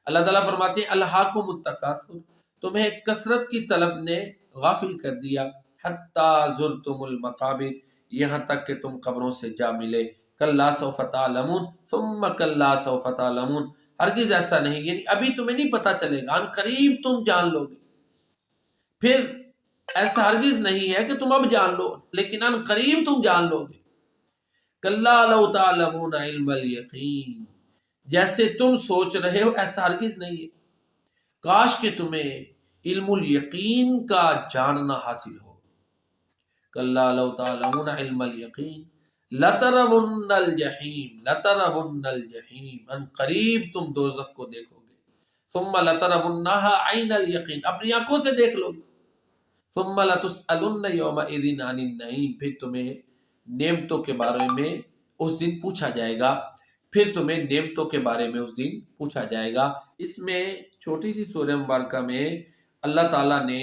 اللہ تعالیٰ فرماتے ہیں الہاکم التکاثر، تمہیں کثرت کی طلب نے غافل کر دیا، حتی زرتم المقابر، یہاں تک کہ تم قبروں سے جا ملے، کلا سوف تعلمون ثم کلا سوف تعلمون، ہرگز ایسا نہیں، یعنی ابھی تمہیں نہیں پتا چلے گا، ان قریب تم جان لو گے، پھر ایسا ہرگز نہیں ہے کہ تم اب جان لو لیکن ان قریب تم جان لو گے، کلا لو تعلمون علم الیقین، جیسے تم سوچ رہے ہو ایسا ہرگز نہیں ہے، کاش کہ تمہیں علم الیقین کا جاننا حاصل ہو، کلا لو تعلمون علم الیقین لترون الجحیم لترون الجحیم، ان قریب تم دوزخ کو دیکھو گے، ثم لترونها عین الیقین، اپنی آنکھوں سے دیکھ لو گے، ثم لتسألن یومئذ عن النعیم، پھر تمہیں نعمتوں کے بارے میں اس دن پوچھا جائے گا، پھر تمہیں نعمتوں کے بارے میں اس دن پوچھا جائے گا۔ اس میں چھوٹی سی سورہ مبارکہ میں اللہ تعالیٰ نے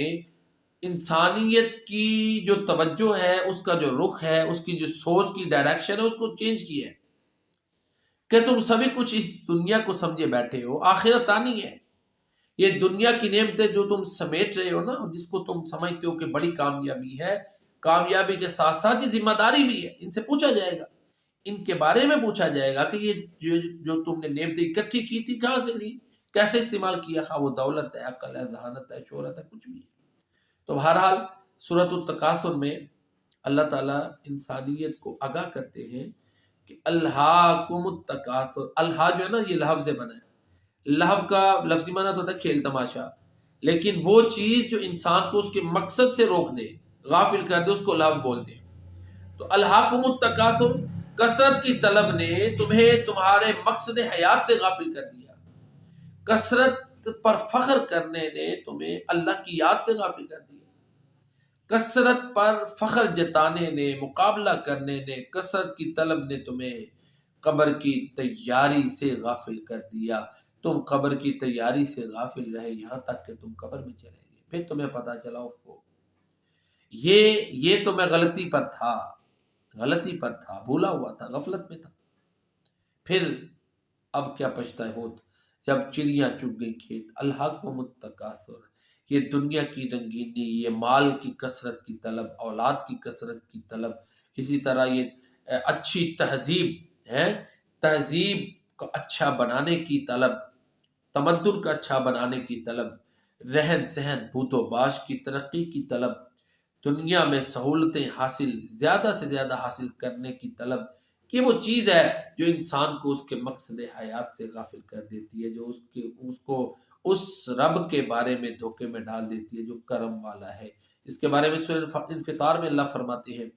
انسانیت کی جو توجہ ہے، اس کا جو رخ ہے، اس کی جو سوچ کی ڈائریکشن ہے، اس کو چینج کیا ہے کہ تم سبھی کچھ اس دنیا کو سمجھے بیٹھے ہو، آخرت آنی ہے، یہ دنیا کی نعمتیں جو تم سمیٹ رہے ہو نا، جس کو تم سمجھتے ہو کہ بڑی کامیابی ہے، کامیابی کے ساتھ ساتھ یہ ذمہ داری بھی ہے، ان سے پوچھا جائے گا، ان کے بارے میں پوچھا جائے گا کہ یہ جو تم نے نعمتیں اکٹھی کی تھی کہاں سے لی، کیسے استعمال کیا، خواہ وہ دولت ہے، عقل ہے، ذہانت ہے، شہرت ہے، کچھ بھی ہے۔ تو بہرحال سورۃ التکاثر میں اللہ تعالیٰ انسانیت کو آگاہ کرتے ہیں کہ الہاکم التکاثر، الہا جو ہے نا یہ لہو سے بنا ہے، لہو کا لفظی معنی تو ہوتا ہے کھیل تماشا، لیکن وہ چیز جو انسان کو اس کے مقصد سے روک دے، غافل کر دے، اس کو لہو بولتے ہیں۔ تو الہاکم التکاثر، کثرت کی طلب نے تمہیں تمہارے مقصد حیات سے غافل کر دیا، کثرت پر فخر کرنے نے تمہیں اللہ کی یاد سے غافل کر دیا، کثرت پر فخر جتانے نے، مقابلہ کرنے نے، کثرت کی طلب نے تمہیں قبر کی تیاری سے غافل کر دیا، تم قبر کی تیاری سے غافل رہے یہاں تک کہ تم قبر میں چلے گئے، پھر تمہیں پتا چلا یہ تو میں غلطی پر تھا، بھولا ہوا تھا، غفلت میں تھا، پھر اب کیا پچھتائے ہوت جب چڑیاں چگ گئی کھیت، الہاکم التکاثر، یہ دنیا کی رنگینی، یہ مال کی کثرت کی طلب، اولاد کی کثرت کی طلب، اسی طرح یہ اچھی تہذیب ہے، تہذیب کو اچھا بنانے کی طلب، تمدن کا اچھا بنانے کی طلب، رہن سہن بھوت و باش کی ترقی کی طلب، دنیا میں سہولتیں زیادہ سے زیادہ حاصل کرنے کی طلب، کہ وہ چیز ہے جو انسان کو اس کے مقصد حیات سے غافل کر دیتی ہے، جو اس کو اس رب کے بارے میں دھوکے میں ڈال دیتی ہے جو کرم والا ہے۔ اس کے بارے میں سورہ انفطار میں اللہ فرماتے ہیں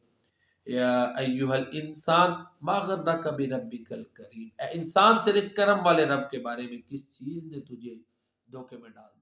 یا ایھا الانسان ما غرک بربک الکریم، اے انسان تیرے کرم والے رب کے بارے میں کس چیز نے تجھے دھوکے میں ڈال دیا۔